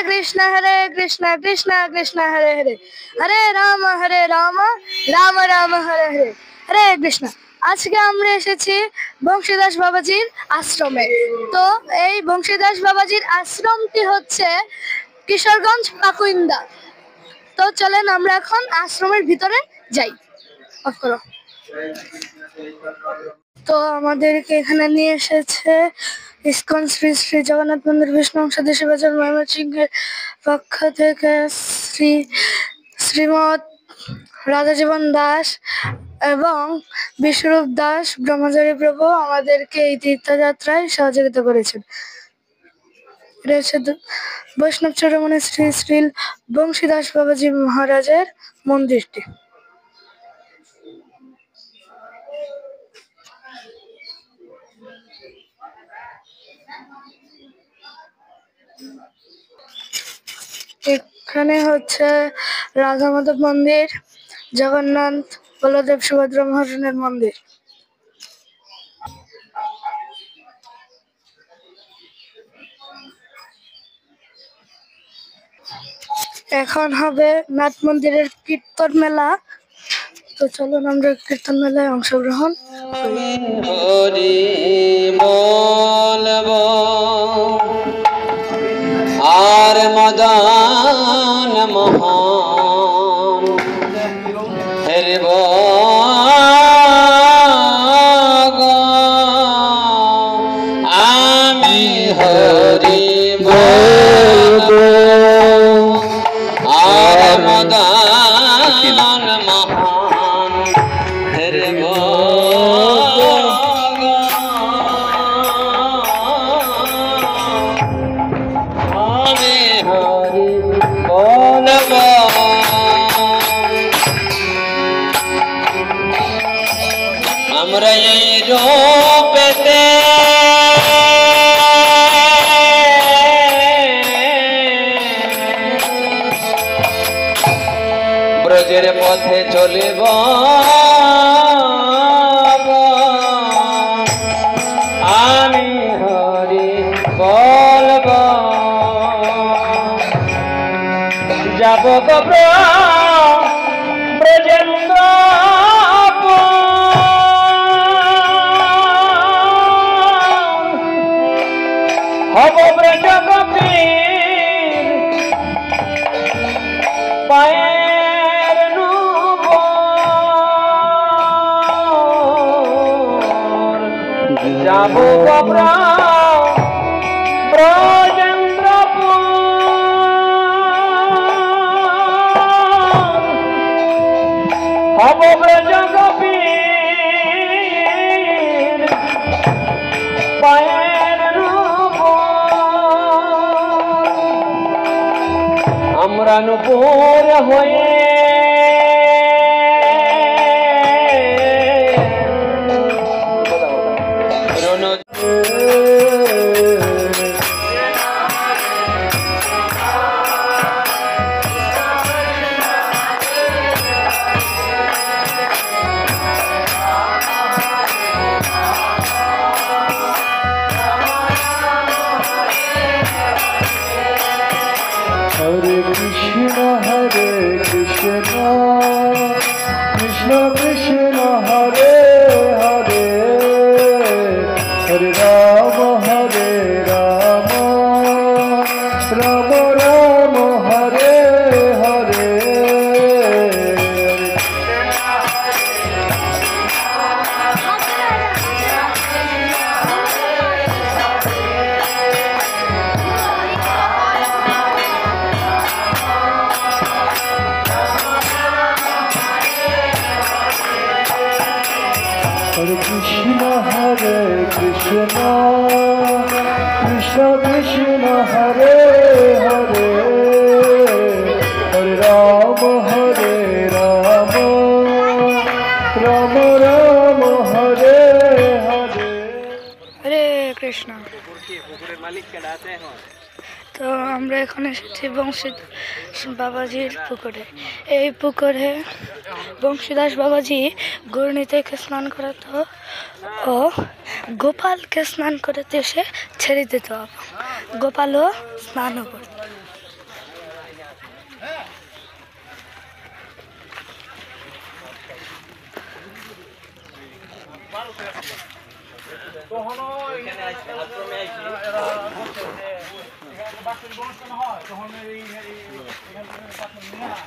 কৃষ্ণ কৃষ্ণ কৃষ্ণ হরে হরে, হরে রাম রাম রাম হরে হরে, হরে কৃষ্ণ। আজকে আমরা এসেছি বংশীদাস বাবাজির আশ্রমে। তো এই বংশীদাস বাবাজির আশ্রমটি হচ্ছে কিশোরগঞ্জ পাকুইন্দা। তো চলেন আমরা এখন আশ্রমের ভিতরে যাই। অফ করো। তো আমাদেরকে এখানে নিয়ে এসেছে ইসকন শ্রী শ্রী জগন্নাথ মন্দির বিষ্ণু অংশদেশী বাজার ময়মনসিংহের পক্ষ থেকে শ্রীমৎ রাধাজীবন দাস এবং বিশ্বরূপ দাস ব্রহ্মচারী প্রভু আমাদেরকে এই তীর্থযাত্রায় সহযোগিতা করেছেন। রয়েছে বৈষ্ণব চূড়ামণি শ্রী শ্রী বংশীদাস বাবাজি মহারাজের মন্দিরটি। এখানে হচ্ছে রাধা মাধব মন্দির, জগন্নাথ বলদেব সুভদ্রা মহারাজের মন্দির। এখন হবে নাথ মন্দিরের কীর্তন মেলা। তো চলুন আমরা কীর্তন মেলায় অংশগ্রহণ করি। আর মদন মোহন হেরব আমি হরি বলবো, আর মদন মোহন হেরব আমরা এই রূপেতে ব্রজের পথে চলিব, আমি হরি বলব, যাব ব্রজেন্দ্র হব ব্রজ গোপীর পায়ের নূপুর, যাব ব্রজেন্দ্রপুর, হব ব্রজ গোপীর পায়ের আমরা নূপুর হয়ে Hare Krishna, Krishna Krishna Hare Hare, Hare Rama Hare Rama, Rama Rama Hare Hare. Hare Krishna, Krishna Krishna Hare Hare, Hare Rama Hare Rama, Rama Rama Hare Hare. হরে কৃষ্ণ। তো আমরা এখন এসেছি বংশীদাস বাবাজির পুকুরে। এই পুকুরে বংশীদাস বাবাজি গৌরনীতিকে স্নান করাতো ও গোপালকে স্নান করাতে এসে ছেড়ে দিত, গোপালও স্নানও করত। তখনও এরা বলছে যে এখানে বাৎসরিক অনুষ্ঠান হয় তখন এই এখান থেকে বাৎসরিক নিয়ে না